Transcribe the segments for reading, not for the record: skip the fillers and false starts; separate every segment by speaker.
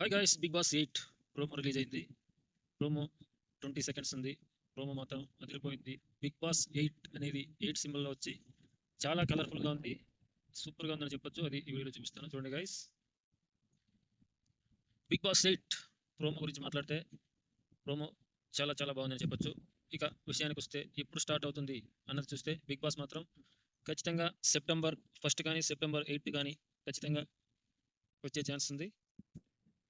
Speaker 1: High guys, Bigg Boss 8 promo release అయింది. Promo 20 seconds ఉంది. Promo మాత్రం అదిరిపోయింది. బిగ్ బాస్ 8 అనేది 8 సింబల్లో వచ్చి చాలా కలర్ఫుల్గా ఉంది. సూపర్గా ఉందని చెప్పొచ్చు. అది ఈ వీడియోలో చూపిస్తాను, చూడండి గైస్. బిగ్ బాస్ 8 ప్రోమో గురించి మాట్లాడితే ప్రోమో చాలా చాలా బాగుందని చెప్పొచ్చు. ఇక విషయానికి వస్తే ఎప్పుడు స్టార్ట్ అవుతుంది అన్నది చూస్తే బిగ్ బాస్ మాత్రం ఖచ్చితంగా సెప్టెంబర్ 1 కానీ సెప్టెంబర్ 8 కానీ ఖచ్చితంగా వచ్చే ఛాన్స్ ఉంది.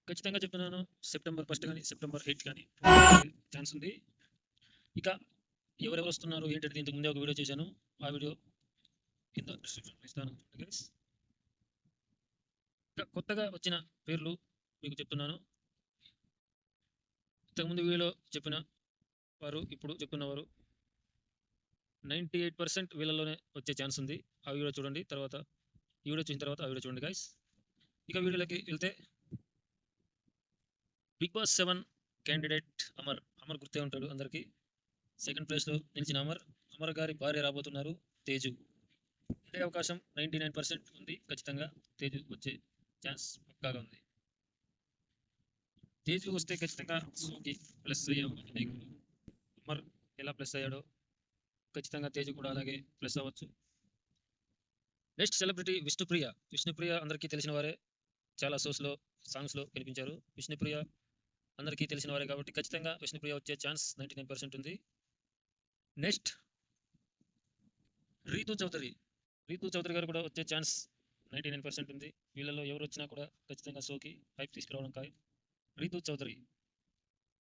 Speaker 1: ఖచ్చితంగా చెప్తున్నాను, సెప్టెంబర్ 1 కానీ సెప్టెంబర్ 8 కానీ ఛాన్స్ ఉంది. ఇక ఎవరెవరు వస్తున్నారు ఏంటంటే ఇంతకు ముందే ఒక వీడియో చేశాను. ఆ వీడియో కింద డిస్క్రిప్షన్ ఇస్తాను గైస్. ఇక కొత్తగా వచ్చిన పేర్లు మీకు చెప్తున్నాను. ఇంతకుముందు వీడియోలో చెప్పిన వారు ఇప్పుడు చెప్తున్నవారు 98% వీళ్ళలోనే వచ్చే ఛాన్స్ ఉంది. ఆ వీడియో చూడండి, తర్వాత ఈ వీడియో చూసిన తర్వాత ఆ వీడియో చూడండి గైస్. ఇక వీడియోలోకి వెళ్తే బిగ్ బాస్ 7 క్యాండిడేట్ అమర్ గుర్తే ఉంటాడు అందరికీ. సెకండ్ ప్లేస్లో నిలిచిన అమర్ గారి భార్య రాబోతున్నారు తేజు. ఉండే అవకాశం 99% ఉంది. ఖచ్చితంగా తేజు వచ్చే ఛాన్స్ పక్కాగా ఉంది. తేజు వస్తే ఖచ్చితంగా షోకి ప్లస్ అయ్యే అమర్ ఎలా ప్లస్ అయ్యాడో ఖచ్చితంగా తేజు కూడా అలాగే ప్లస్ అవ్వచ్చు. నెక్స్ట్ సెలబ్రిటీ విష్ణుప్రియ అందరికీ తెలిసిన వారే. చాలా షోస్లో సాంగ్స్లో కనిపించారు. విష్ణుప్రియ అందరికీ తెలిసిన వారే కాబట్టి ఖచ్చితంగా విష్ణుప్రియ వచ్చే ఛాన్స్ 99% ఉంది. నెక్స్ట్ రీతూ చౌదరి గారు కూడా వచ్చే ఛాన్స్ 99% ఉంది. వీళ్ళలో ఎవరు వచ్చినా కూడా ఖచ్చితంగా షోకి హైప్ తీసుకురావడం ఖాయం. రీతూ చౌదరి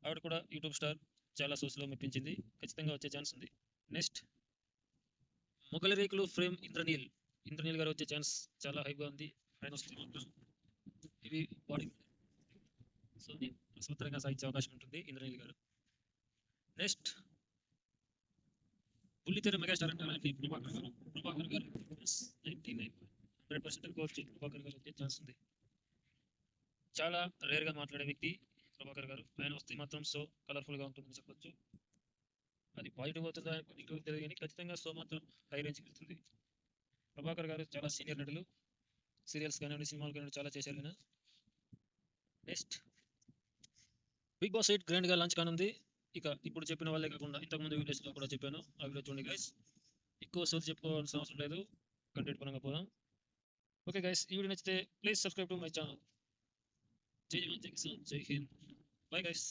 Speaker 1: ఆవిడ కూడా యూట్యూబ్ స్టార్, చాలా షోస్లో మెప్పించింది. ఖచ్చితంగా వచ్చే ఛాన్స్ ఉంది. నెక్స్ట్ మొగలి రేకులు ఫ్రేమ్ ఇంద్రనీల్ గారు వచ్చే ఛాన్స్ చాలా హైగా ఉంది. ఆయన వస్తే ఇవి బాడీ సో స్వతంత్రంగా సాగించే అవకాశం ఉంటుంది ఇంద్రనీల్ గారు. నెక్స్ట్ బుల్లితెర మెగాస్టార్ అంటే ప్రభాకర్ గారు 99% కోచ్ ప్రభాకర్ గారు వచ్చే ఛాన్స్ ఉంది. చాలా రేర్గా మాట్లాడే వ్యక్తి ప్రభాకర్ గారు. ఆయన వస్తే మాత్రం షో కలర్ఫుల్గా ఉంటుందని చెప్పొచ్చు. అది పాజిటివ్ అవుతుందా నెగిటివ్ తెలియదు కానీ ఖచ్చితంగా షో మాత్రం హై రేంజ్కి వెళ్తుంది. ప్రభాకర్ గారు చాలా సీనియర్ నటులు, సీరియల్స్ కానివ్వండి సినిమాలు కానివ్వండి చాలా చేశారు ఆయన. నెక్స్ట్ బిగ్ బాస్ 8 గ్రాండ్గా లాంచ్ కానుంది. ఇక ఇప్పుడు చెప్పిన వాళ్ళే కాకుండా ఇంతకుముందు వీడియోస్లో కూడా చెప్పాను, ఆ వీడియో చూడండి గైస్. ఎక్కువ సోది చెప్పుకోవాల్సిన అవసరం లేదు, కంటెంట్ పరంగా పోదాం. ఓకే గైస్, ఈ వీడియో నచ్చితే please subscribe to my channel. జై హింద్, జై కిసాన్, జై హింద్. Bye guys.